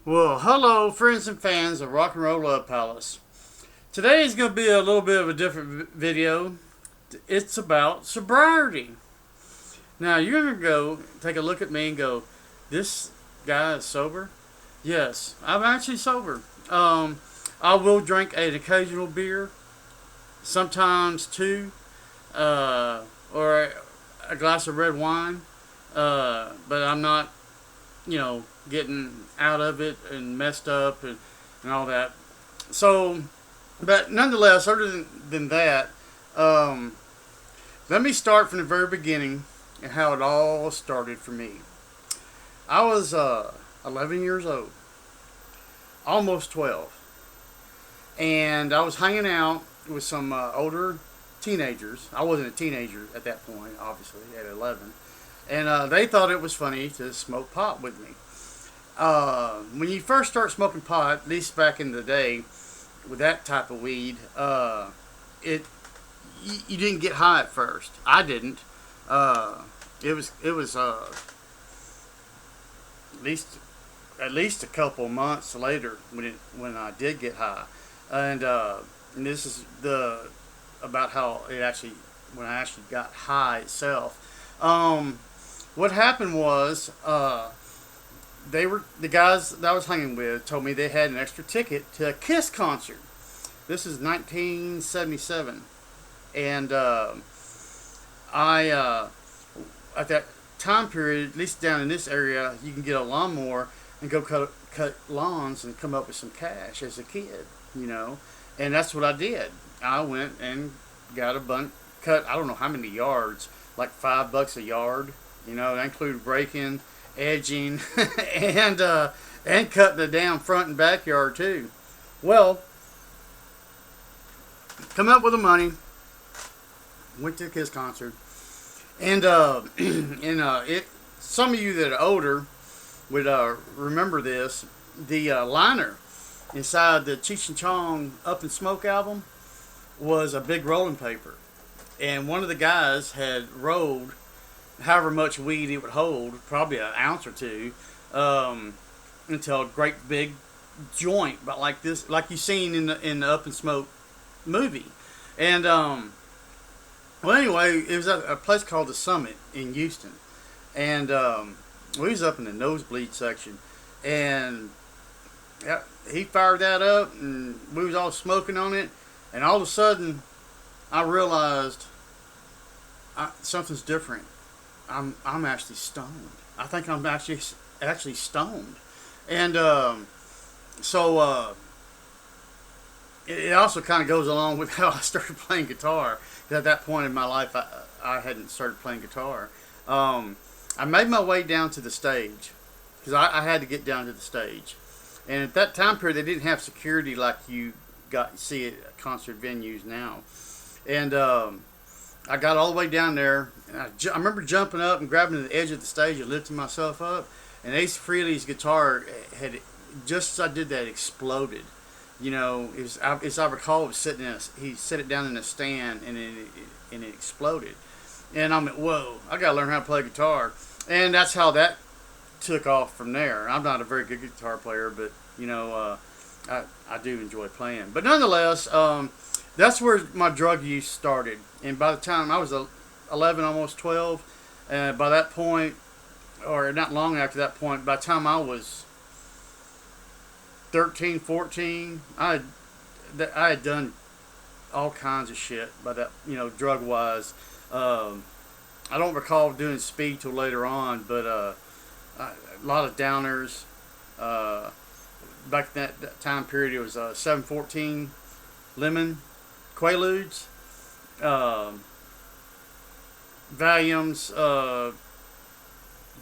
Well, hello, friends and fans of Rock and Roll Love Palace. Today is going to be a little bit of a different video. It's about sobriety. Now, you're going to go take a look at me and go, this guy is sober? Yes, I'm actually sober. I will drink an occasional beer, sometimes two, or a glass of red wine, but I'm not getting out of it and messed up and all that. So, but nonetheless, other than that, let me start from the very beginning and how it all started for me. I was 11 years old, almost 12, and I was hanging out with some older teenagers. I wasn't a teenager at that point, obviously, at 11. And they thought it was funny to smoke pot with me. When you first start smoking pot, at least back in the day, with that type of weed, you didn't get high at first. I didn't. It was at least a couple months later when I did get high, and this is about how it actually when I actually got high itself. What happened was the guys that I was hanging with told me they had an extra ticket to a Kiss concert. This is 1977, and I at that time period, at least down in this area, you can get a lawnmower and go cut lawns and come up with some cash as a kid, and that's what I did. I went and got a bunch, cut I don't know how many yards, like $5 a yard. That included breaking, edging, and cutting the damn front and backyard too. Well, come up with the money, went to the Kiss concert, and some of you that are older would remember this. The liner inside the Cheech and Chong Up in Smoke album was a big rolling paper, and one of the guys had rolled however much weed it would hold, probably an ounce or two, into a great big joint, but like this, like you've seen in the Up in Smoke movie. And well, anyway, it was at a place called the Summit in Houston, and we was up in the nosebleed section, and yeah, he fired that up, and we was all smoking on it, and all of a sudden, I realized something's different. I'm actually stoned. I think I'm actually stoned, and so it also kind of goes along with how I started playing guitar. 'Cause at that point in my life, I hadn't started playing guitar. I made my way down to the stage because I had to get down to the stage, and at that time period, they didn't have security like you see at concert venues now, and I got all the way down there, and I remember jumping up and grabbing the edge of the stage and lifting myself up. And Ace Frehley's guitar had, just as I did that, exploded. As I recall, it was he set it down in a stand, and it exploded. And I'm like, whoa, I gotta learn how to play guitar. And that's how that took off from there. I'm not a very good guitar player, but I do enjoy playing. But nonetheless, that's where my drug use started. And by the time I was 11, almost 12, by that point, or not long after that point, by the time I was 13, 14, I had done all kinds of shit by that, drug wise. I don't recall doing speed till later on, but a lot of downers. Back in that time period, it was 714 lemon Quaaludes, Valiums.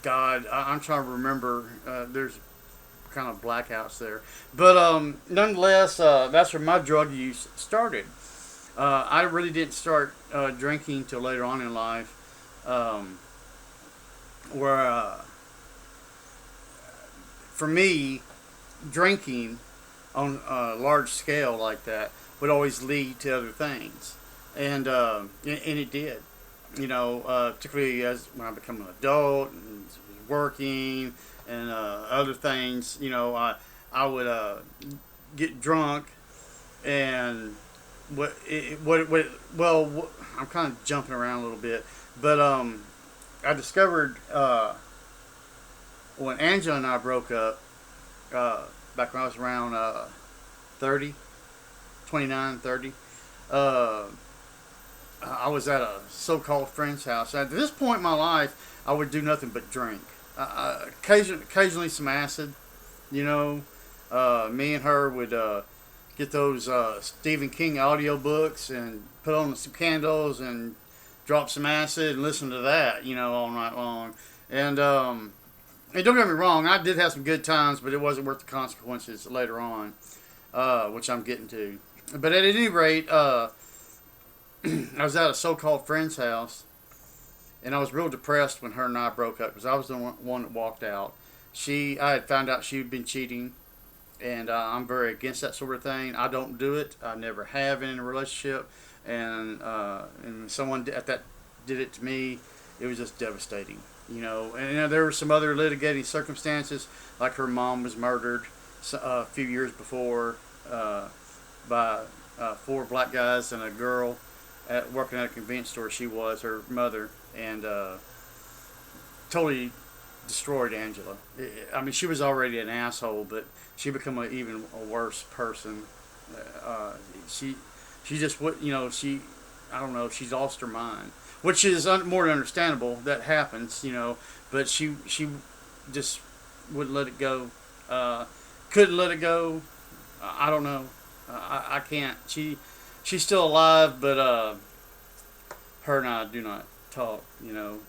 God, I'm trying to remember. There's kind of blackouts there, but nonetheless, that's where my drug use started. I really didn't start drinking till later on in life, where for me, drinking on a large scale like that would always lead to other things, and it did. Particularly as when I became an adult and working and other things. I would get drunk and I'm kind of jumping around a little bit, but I discovered when Angela and I broke up back when I was around 30, 29, 30. Uh, I was at a so-called friend's house. At this point in my life, I would do nothing but drink. Occasionally some acid, you know. Me and her would get those Stephen King audiobooks and put on some candles and drop some acid and listen to that, you know, all night long. And don't get me wrong, I did have some good times, but it wasn't worth the consequences later on, which I'm getting to. But at any rate, I was at a so-called friend's house, and I was real depressed when her and I broke up because I was the one that walked out. I had found out she'd been cheating, and I'm very against that sort of thing. I don't do it. I never have in a relationship, and someone at that did it to me. It was just devastating, you know. And there were some other litigating circumstances, like her mom was murdered a few years before by four black guys and a girl working at a convenience store. She was her mother, and totally destroyed Angela. I mean, she was already an asshole, but she became even a worse person. Uh, she just would, you know, I don't know, she's lost her mind, which is more than understandable. That happens, you know, but she just wouldn't let it go. Couldn't let it go. I don't know. I can't. She's still alive, but her and I do not talk. You know,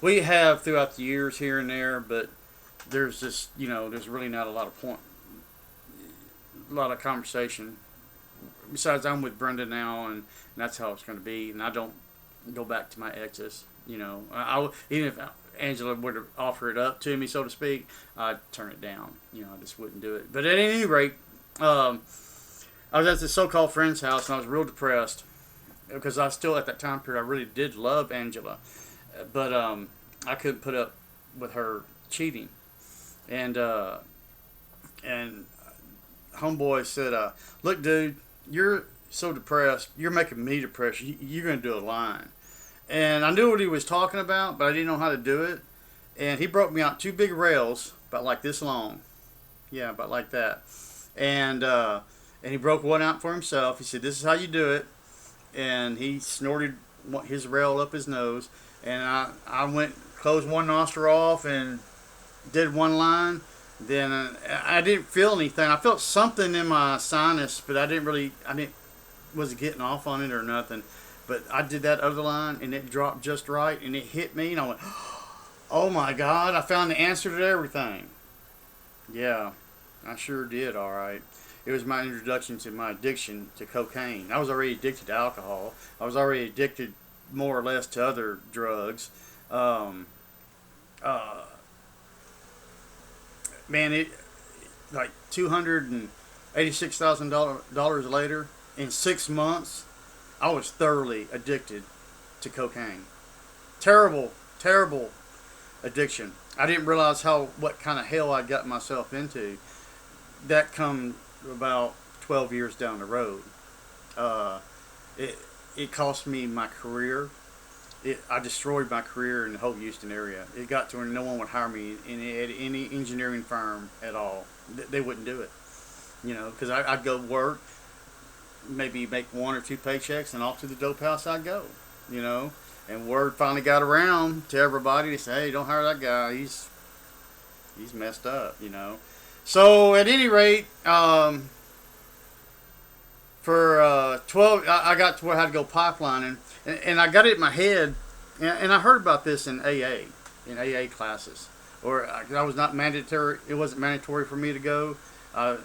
we have throughout the years here and there, but there's just, you know, there's really not a lot of a lot of conversation. Besides, I'm with Brenda now, and that's how it's going to be. And I don't go back to my exes. You know, even if Angela would have offered it up to me, so to speak, I'd turn it down. You know, I just wouldn't do it. But at any rate, I was at this so-called friend's house, and I was real depressed because I still, at that time period, I really did love Angela, but I couldn't put up with her cheating, and homeboy said, "Look, dude, you're so depressed. You're making me depressed. You're gonna do a line." And I knew what he was talking about, but I didn't know how to do it. And he broke me out two big rails, about like this long, yeah, about like that, and he broke one out for himself. He said, "This is how you do it." And he snorted his rail up his nose. And I went, closed one nostril off and did one line. Then I didn't feel anything. I felt something in my sinus, but I wasn't getting off on it or nothing. But I did that other line, and it dropped just right, and it hit me. And I went, "Oh my God, I found the answer to everything." Yeah, I sure did, all right. It was my introduction to my addiction to cocaine. I was already addicted to alcohol. I was already addicted more or less to other drugs. Um, uh, Man, it like $286,000 later, in 6 months, I was thoroughly addicted to cocaine. Terrible, terrible addiction. I didn't realize what kind of hell I'd gotten myself into. That come about 12 years down the road. Uh, it it cost me my career. I destroyed my career in the whole Houston area. It got to where no one would hire me in any engineering firm at all. They wouldn't do it, you know, because I'd go work, maybe make one or two paychecks, and off to the dope house I'd go, you know. And word finally got around to everybody to say, "Hey, don't hire that guy. He's messed up," you know. So at any rate, for 12, I got to where I had to go pipelining, and I got it in my head, and I heard about this in AA classes, or I was not mandatory. It wasn't mandatory for me to go. I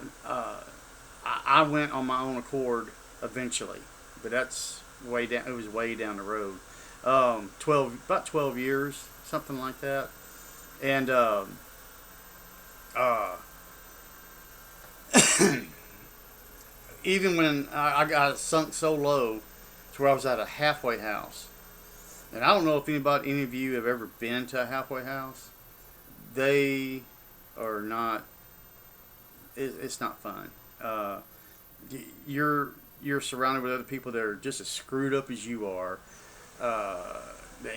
went on my own accord eventually, but that's way down. It was way down the road. About 12 years, something like that, and even when I got sunk so low to where I was at a halfway house. And I don't know if any of you have ever been to a halfway house. They are not it's not fun. You're surrounded with other people that are just as screwed up as you are. Uh,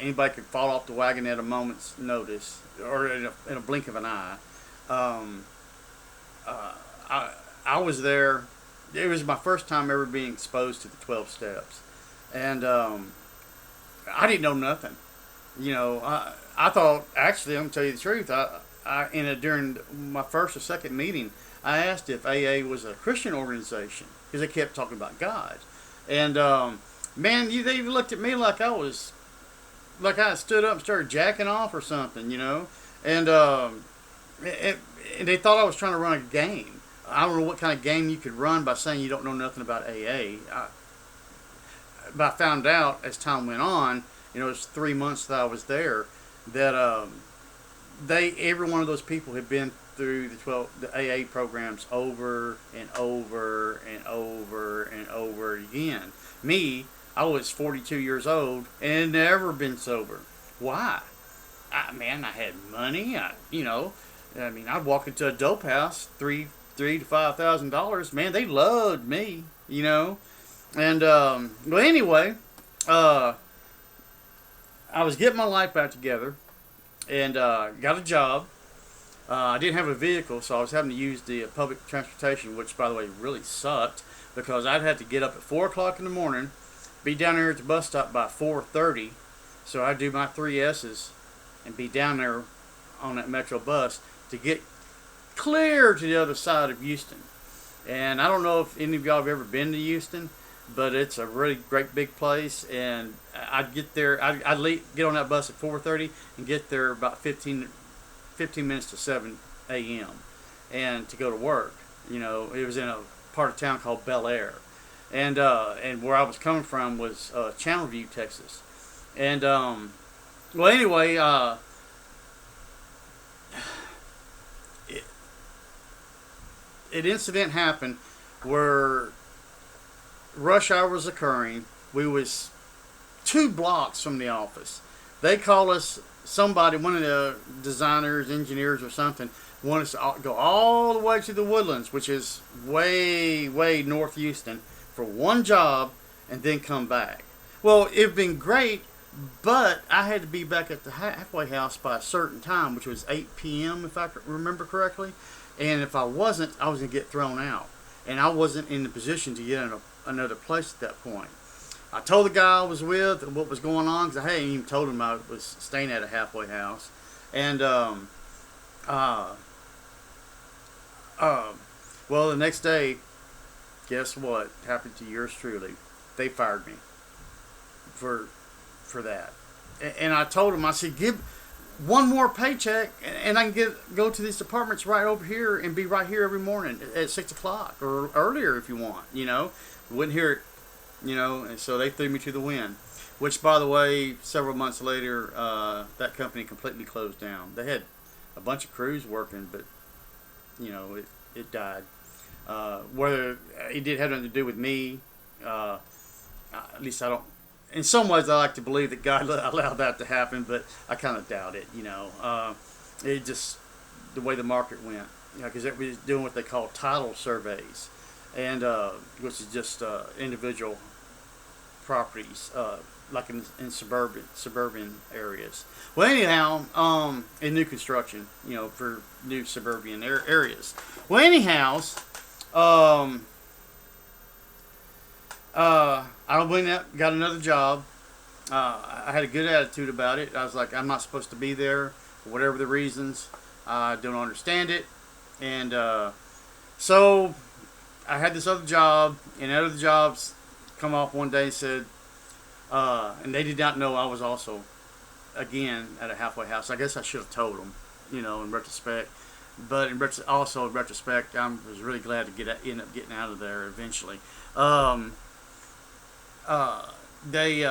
Anybody could fall off the wagon at a moment's notice or in a blink of an eye. Um, uh, I I was there. It was my first time ever being exposed to the 12 steps, and I didn't know nothing. I thought, actually, I'm gonna tell you the truth. During my first or second meeting, I asked if AA was a Christian organization because they kept talking about God, and man, they even looked at me like I stood up and started jacking off or something, and it, and they thought I was trying to run a game. I don't know what kind of game you could run by saying you don't know nothing about AA. But I found out as time went on, it was 3 months that I was there, that every one of those people had been through the AA programs over and over and over and over again. Me, I was 42 years old and had never been sober. Why? I had money. I'd walk into a dope house, three to $5,000. Man, they loved me. And well, anyway, I was getting my life back together, and got a job. I didn't have a vehicle, so I was having to use the public transportation, which, by the way, really sucked because I'd have to get up at 4 o'clock in the morning, be down there at the bus stop by 4:30. So I'd do my 3 S's and be down there on that Metro bus to get clear to the other side of Houston. And I don't know if any of y'all have ever been to Houston, but it's a really great big place. And I'd get there, get on that bus at 4:30 and get there about 15 minutes to 7 a.m. and to go to work. It was in a part of town called Bel Air. And where I was coming from was Channelview, Texas. And well, anyway, an incident happened where rush hour was occurring. We was 2 blocks from the office. They called us. One of the designers, engineers, or something, wanted us to go all the way to the Woodlands, which is way, way north Houston, for one job, and then come back. Well, it'd been great, but I had to be back at the halfway house by a certain time, which was 8 p.m. if I remember correctly. And if I wasn't, I was going to get thrown out. And I wasn't in the position to get in another place at that point. I told the guy I was with what was going on, because I hadn't even told him I was staying at a halfway house. And, well, the next day, guess what happened to yours truly? They fired me for that. And I told him, I said, give one more paycheck, and I can go to these apartments right over here and be right here every morning at 6 o'clock or earlier if you want. Wouldn't hear it. And so they threw me to the wind. Which, by the way, several months later, that company completely closed down. They had a bunch of crews working, but it died. Whether it did have nothing to do with me, at least I don't. In some ways, I like to believe that God allowed that to happen, but I kind of doubt it. It just the way the market went. Because it was doing what they call title surveys, and which is just individual properties, like in suburban areas. Well, anyhow, in new construction, for new suburban areas. Well, anyhow, I went out, got another job. I had a good attitude about it. I was like, I'm not supposed to be there for whatever the reasons. I don't understand it, and so I had this other job, and other jobs come off one day and said, and they did not know I was also, again, at a halfway house. I guess I should have told them, in retrospect. But in retrospect, I was really glad to end up getting out of there eventually. They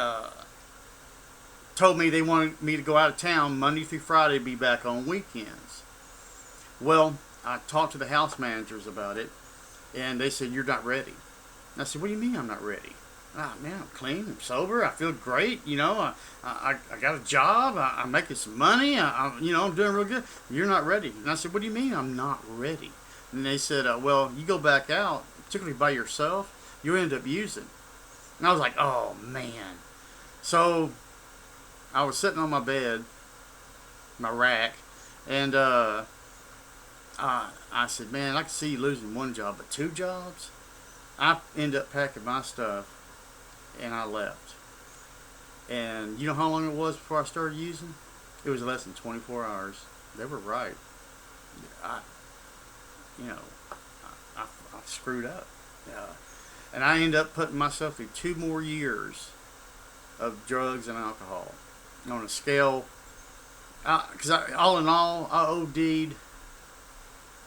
told me they wanted me to go out of town Monday through Friday, be back on weekends. Well, I talked to the house managers about it, and they said, you're not ready. And I said, what do you mean I'm not ready? Man, I'm clean, I'm sober, I feel great, I got a job, I'm making some money, I'm doing real good. You're not ready. And I said, what do you mean I'm not ready? And they said, well, you go back out, particularly by yourself, you end up using. And I was like, oh, man. So I was sitting on my bed, my rack, and I said, man, I can see you losing one job, but two jobs? I ended up packing my stuff, and I left. And you know how long it was before I started using? It was less than 24 hours. They were right. I, you know, I screwed up. And I ended up putting myself through 2 more years of drugs and alcohol on a scale. Because all in all, I OD'd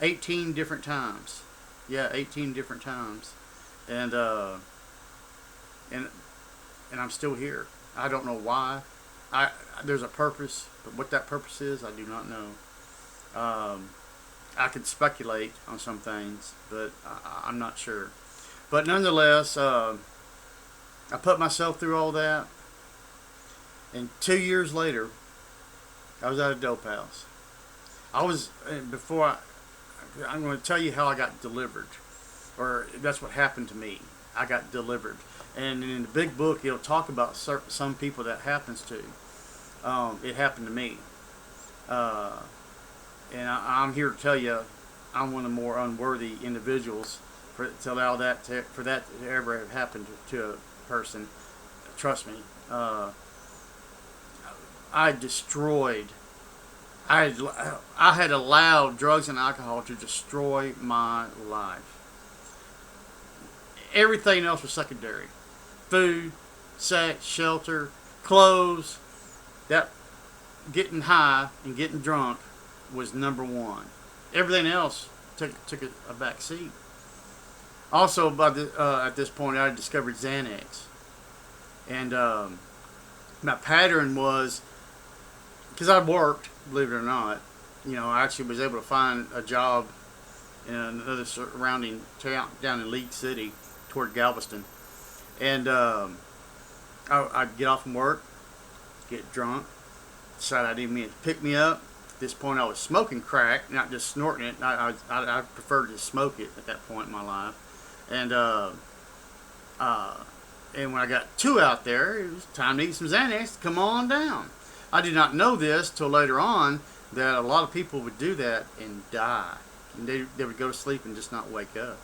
18 different times. Yeah, 18 different times. And and I'm still here. I don't know why. There's a purpose, but what that purpose is, I do not know. I could speculate on some things, but I'm not sure. But nonetheless, I put myself through all that, and 2 years later, I was at a dope house. I was I'm going to tell you how I got delivered, or that's what happened to me. I got delivered, and in the big book, it'll talk about some people that happens to. It happened to me, and I'm here to tell you, I'm one of the more unworthy individuals to allow that for that to ever have happened to a person. Trust me, I destroyed. I had allowed drugs and alcohol to destroy my life. Everything else was secondary. Food, sex, shelter, clothes. That getting high and getting drunk was number one. Everything else took a back seat. Also, at this point, I discovered Xanax, and my pattern was, because I worked, believe it or not, I actually was able to find a job in another surrounding town down in League City toward Galveston, and I'd get off from work, get drunk, decide I didn't mean to pick me up. At this point, I was smoking crack, not just snorting it. I preferred to smoke it at that point in my life, and when I got 2 out there, it was time to eat some Xanax to come on down. I did not know this till later on, that a lot of people would do that and die. And they would go to sleep and just not wake up.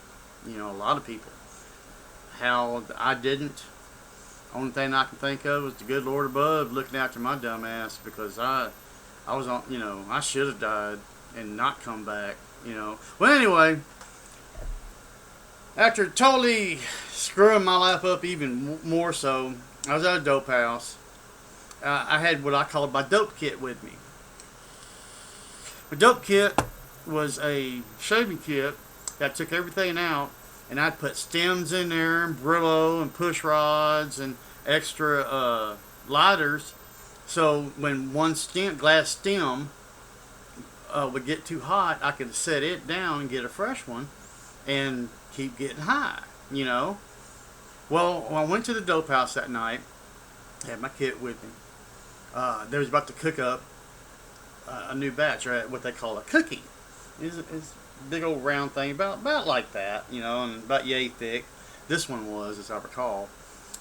A lot of people. How I didn't. Only thing I can think of was the good Lord above looking after my dumb ass, because I was on, I should have died and not come back, Well, anyway, after totally screwing my life up even more so, I was at a dope house. I had what I called my dope kit with me. My dope kit was a shaving kit that took everything out, and I'd put stems in there, and Brillo, and push rods, and extra lighters. So when one glass stem would get too hot, I could set it down and get a fresh one, and keep getting high. Well, when I went to the dope house that night, I had my kit with me. They was about to cook up a new batch, or what they call a cookie. It's a big old round thing, about like that, and about yay thick. This one was, as I recall.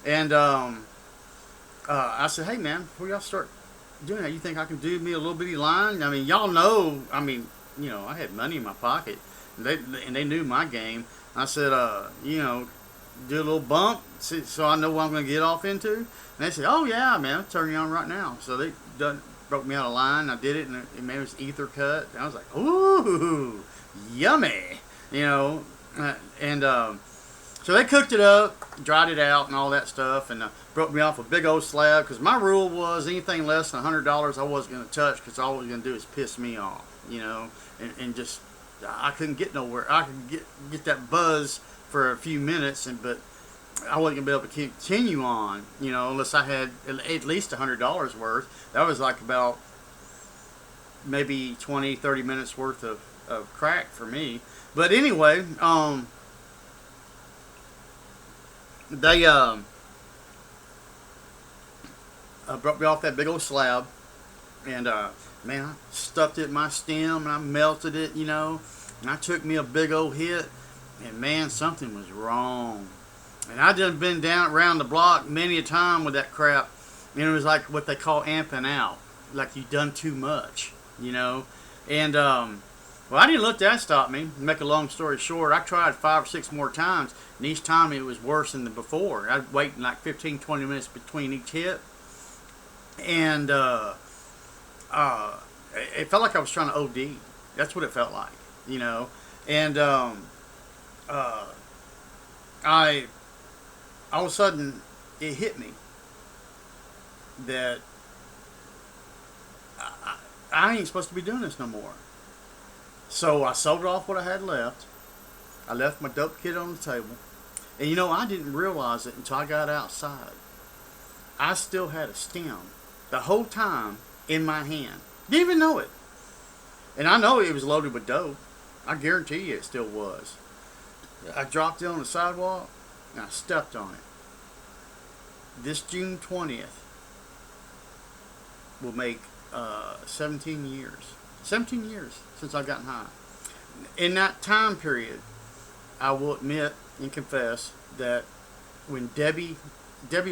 And I said, hey man, before y'all start doing that, you think I can do me a little bitty line? I mean, y'all know, I had money in my pocket, and they knew my game. I said, do a little bump, so I know what I'm going to get off into. And they said, oh yeah, man, I'll turn you on right now. So they broke me out of line. I did it, and it made it ether cut. And I was like, ooh, yummy, and so they cooked it up, dried it out, and all that stuff, and broke me off a big old slab, because my rule was anything less than $100 I wasn't going to touch, because all it was going to do is piss me off, and just, I couldn't get nowhere. I could get that buzz for a few minutes, but I wasn't going to be able to continue on, unless I had at least $100 worth. That was like about maybe 20-30 minutes worth of crack for me. But anyway, they broke me off that big old slab, and man, I stuffed it in my stem, and I melted it, And I took me a big old hit, and man, something was wrong. And I done been down around the block many a time with that crap. And it was like what they call amping out, like you done too much, you know. And well, I didn't let that stop me. To make a long story short, I tried 5 or 6 more times, and each time it was worse than the before. I'd wait like 15, 20 minutes between each hit, and it felt like I was trying to OD. That's what it felt like, you know. And I all of a sudden it hit me that I ain't supposed to be doing this no more. So I sold off what I had left. I left my dope kit on the table. And you know, I didn't realize it until I got outside. I still had a stem the whole time in my hand. Didn't even know it. And I know it was loaded with dope. I guarantee you it still was. I dropped it on the sidewalk and I stepped on it. This June 20th will make 17 years. 17 years since I've gotten high. In that time period, I will admit and confess that when Debbie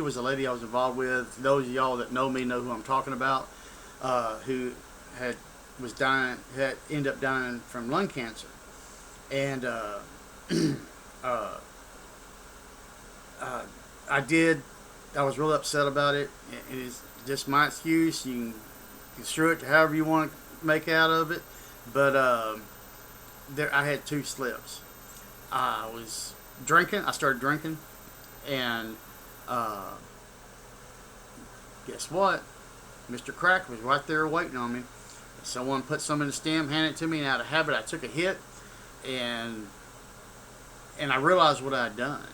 was a lady I was involved with. Those of y'all that know me know who I'm talking about. Who had ended up dying from lung cancer, and I was really upset about it. It is just my excuse. You can construe it to however you want to make out of it, but I had 2 slips. I was drinking. I started drinking, and guess what? Mr. Crack was right there waiting on me. Someone put some in the stem, handed it to me, and out of habit I took a hit, and I realized what I had done.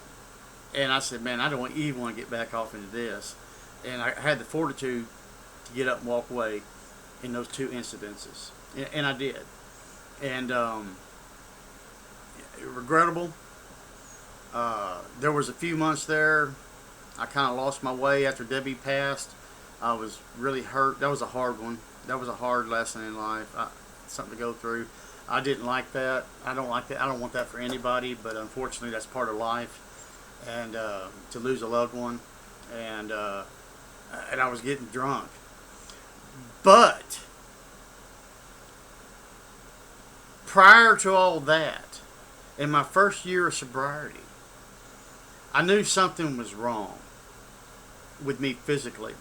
And I said, man, I don't even want to get back off into this. And I had the fortitude to get up and walk away in those 2 incidences. And I did. And regrettable. There was a few months there I kind of lost my way after Debbie passed. I was really hurt. That was a hard one. That was a hard lesson in life. Something to go through. I didn't like that. I don't like that. I don't want that for anybody, but unfortunately that's part of life. And to lose a loved one. And I was getting drunk. But prior to all that, in my first year of sobriety, I knew something was wrong with me physically.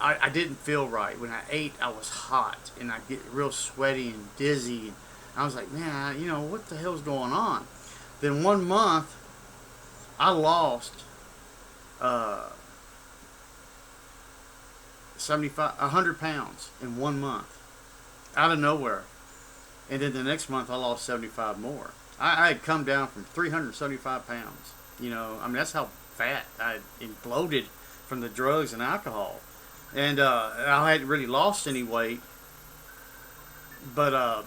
I didn't feel right. When I ate, I was hot, and I get real sweaty and dizzy. And I was like, man, what the hell's going on? Then 1 month, I lost 100 pounds in 1 month, out of nowhere. And then the next month, I lost 75 more. I had come down from 375 pounds. That's how fat I had bloated from the drugs and alcohol. And I hadn't really lost any weight. But I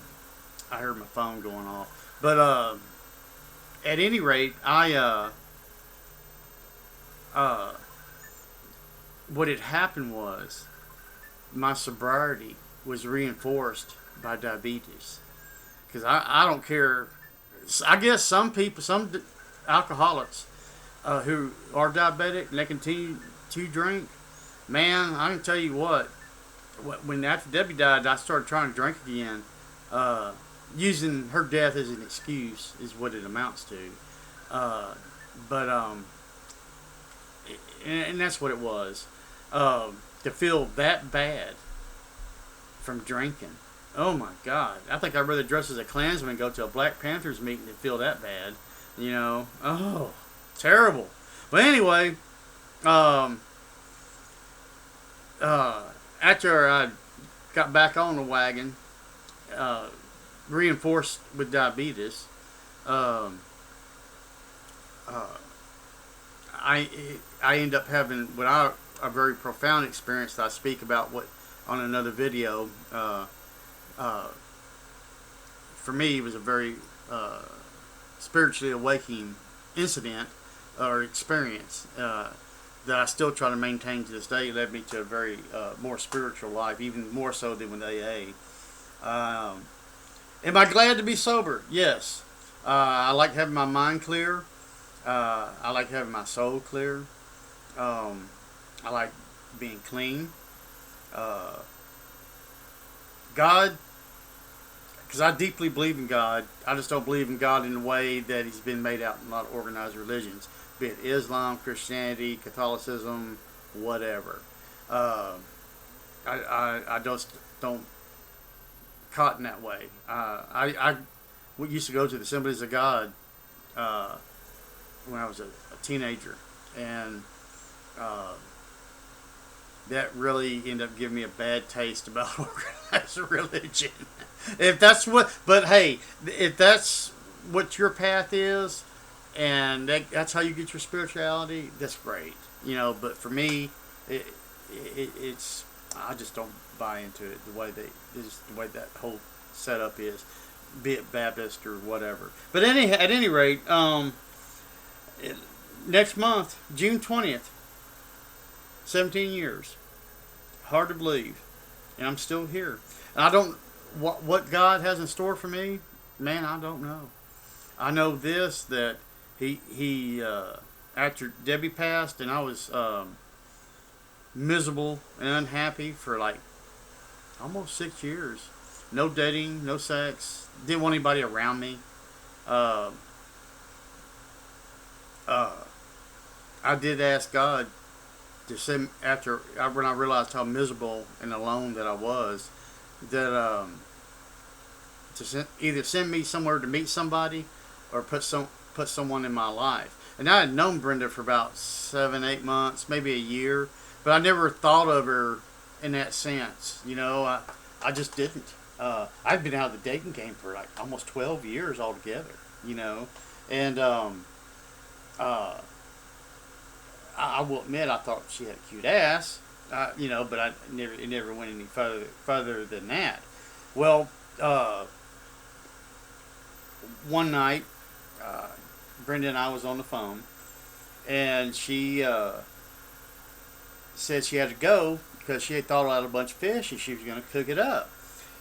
heard my phone going off. But at any rate, what had happened was my sobriety was reinforced by diabetes. Because I don't care. I guess some people, some alcoholics who are diabetic and they continue to drink, man, I can tell you what, when after Debbie died, I started trying to drink again, using her death as an excuse is what it amounts to. And that's what it was. To feel that bad from drinking. Oh my God. I think I'd rather dress as a Klansman and go to a Black Panthers meeting than feel that bad. Oh, terrible. But anyway, after I got back on the wagon, reinforced with diabetes, I end up having a very profound experience that I speak about on another video. For me, it was a very spiritually awakening incident or experience that I still try to maintain to this day. It led me to a very more spiritual life, even more so than with AA. Am I glad to be sober? Yes. I like having my mind clear. I like having my soul clear. Um, I like being clean. Uh, God, because I deeply believe in God. I just don't believe in God in the way that He's been made out in a lot of organized religions, be it Islam, Christianity, Catholicism, whatever. Uh, I just don't cotton that way. I we used to go to the Assemblies of God uh, when I was a teenager, and uh, that really ended up giving me a bad taste about organized religion. If that's what, but hey, if that's what your path is, and that's how you get your spirituality, that's great. But for me, it, it's I just don't buy into it the way that whole setup is, be it Baptist or whatever. But at any rate, it, next month, June 20th, 17 years. Hard to believe, and I'm still here. And I don't what God has in store for me, man. I don't know. I know this that he after Debbie passed, and I was miserable and unhappy for like almost 6 years. No dating, no sex. Didn't want anybody around me. Uh, uh, I did ask God to send when I realized how miserable and alone that I was, that either send me somewhere to meet somebody, or put someone in my life. And I had known Brenda for about 7, 8 months, maybe a year, but I never thought of her in that sense. I just didn't. I've been out of the dating game for like almost 12 years altogether. And uh, I will admit I thought she had a cute ass, but it never went any further than that. Well, one night, uh, Brenda and I was on the phone, and she said she had to go because she had thought out a bunch of fish and she was going to cook it up.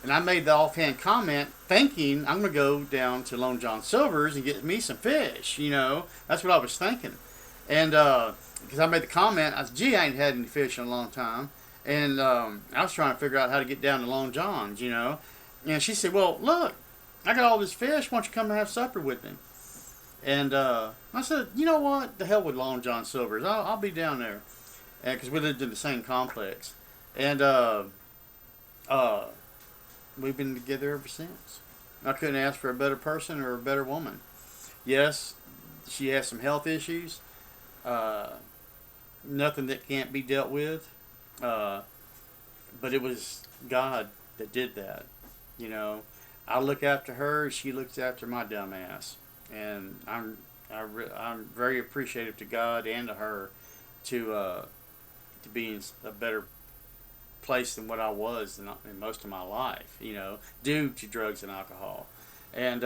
And I made the offhand comment thinking I'm going to go down to Lone John Silver's and get me some fish. That's what I was thinking. And because I made the comment, I said, gee, I ain't had any fish in a long time. And I was trying to figure out how to get down to Long John's. And she said, well, look, I got all this fish. Why don't you come and have supper with me? And I said, you know what? The hell with Long John Silver's. I'll be down there. Because we lived in the same complex. And we've been together ever since. I couldn't ask for a better person or a better woman. Yes, she has some health issues. Nothing that can't be dealt with. But it was God that did that. I look after her, she looks after my dumb ass. And I'm very appreciative to God and to her to be in a better place than what I was in most of my life, due to drugs and alcohol. And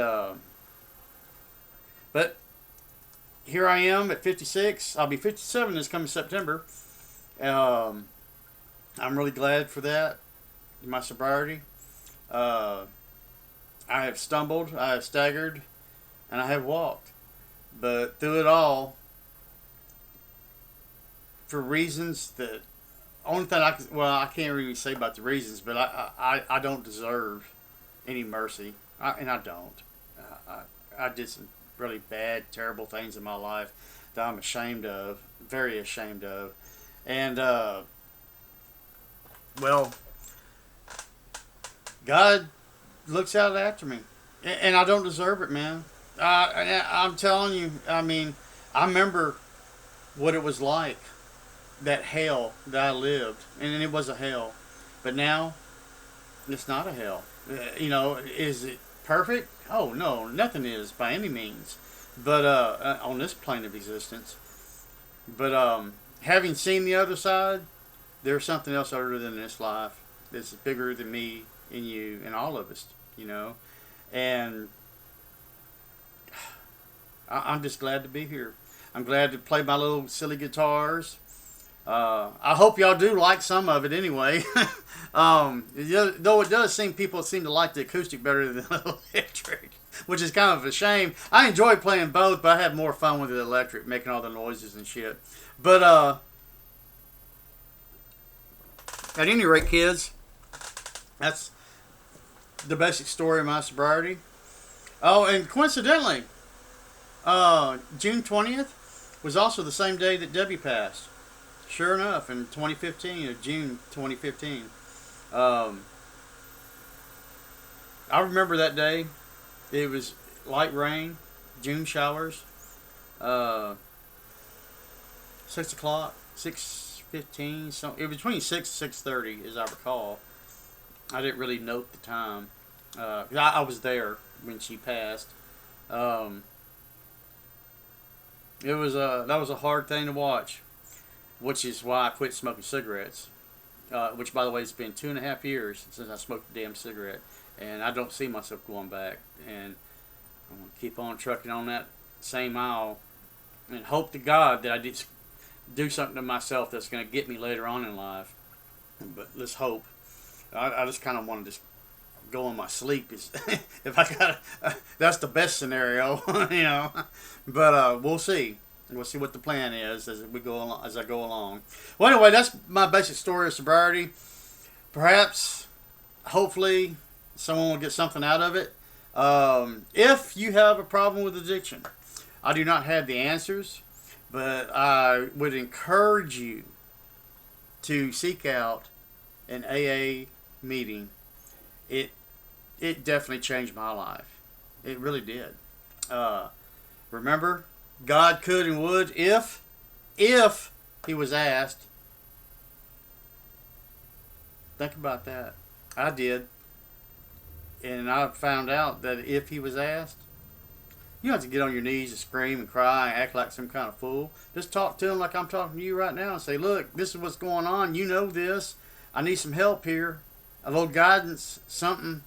but here I am at 56. I'll be 57 this coming September. I'm really glad for that. My sobriety. I have stumbled, I have staggered, and I have walked. But through it all, for reasons that only thing I can't really say about the reasons, but I don't deserve any mercy, and I don't. I did some really bad, terrible things in my life that I'm ashamed of, very ashamed of, and well, God looks out after me, and I don't deserve it, man. I'm telling you. I mean, I remember what it was like, that hell that I lived, and it was a hell. But now, it's not a hell. Is it perfect? Oh no, nothing is by any means. But on this plane of existence. But having seen the other side, there's something else other than this life that's bigger than me and you and all of us. And I'm just glad to be here. I'm glad to play my little silly guitars. I hope y'all do like some of it anyway. Though it does seem people seem to like the acoustic better than the electric, which is kind of a shame. I enjoy playing both, but I have more fun with the electric, making all the noises and shit. But at any rate, kids, that's the basic story of my sobriety. Oh, and coincidentally, June 20th was also the same day that Debbie passed. Sure enough, in 2015, or June 2015. I remember that day. It was light rain, June showers. 6 o'clock, 6:15. So it was between 6 and 6:30, as I recall. I didn't really note the time. I was there when she passed. That was a hard thing to watch, which is why I quit smoking cigarettes. Which, by the way, it's been 2.5 years since I smoked a damn cigarette, and I don't see myself going back. And I'm gonna keep on trucking on that same aisle, and hope to God that I did do something to myself that's gonna get me later on in life. But let's hope. I just kind of want to just go in my sleep. If I got, that's the best scenario, you know. But we'll see. We'll see what the plan is as we go along, as I go along. Well, anyway, that's my basic story of sobriety. Perhaps, hopefully, someone will get something out of it. If you have a problem with addiction, I do not have the answers, but I would encourage you to seek out an AA meeting. It definitely changed my life. It really did. Remember, God could and would if he was asked. Think about that. I did. And I found out that if he was asked, you don't have to get on your knees and scream and cry and act like some kind of fool. Just talk to him like I'm talking to you right now and say, look, this is what's going on. You know this. I need some help here. A little guidance, something,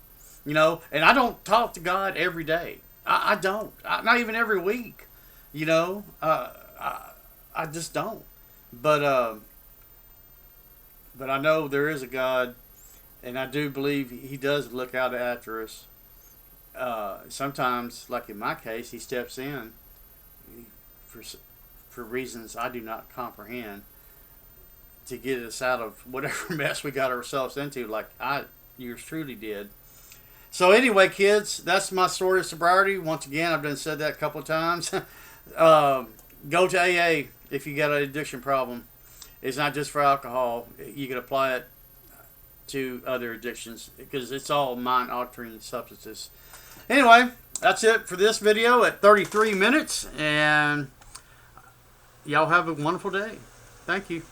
you know. And I don't talk to God every day. I don't. Not even every week. You know, I just don't. But I know there is a God, and I do believe he does look out after us. Sometimes, like in my case, he steps in for reasons I do not comprehend to get us out of whatever mess we got ourselves into, like yours truly did. So anyway, kids, that's my story of sobriety. Once again, I've done said that a couple of times. Go to AA if you got an addiction problem. It's not just for alcohol. You can apply it to other addictions because it's all mind-altering substances. Anyway, that's it for this video at 33 minutes, and y'all have a wonderful day. Thank you.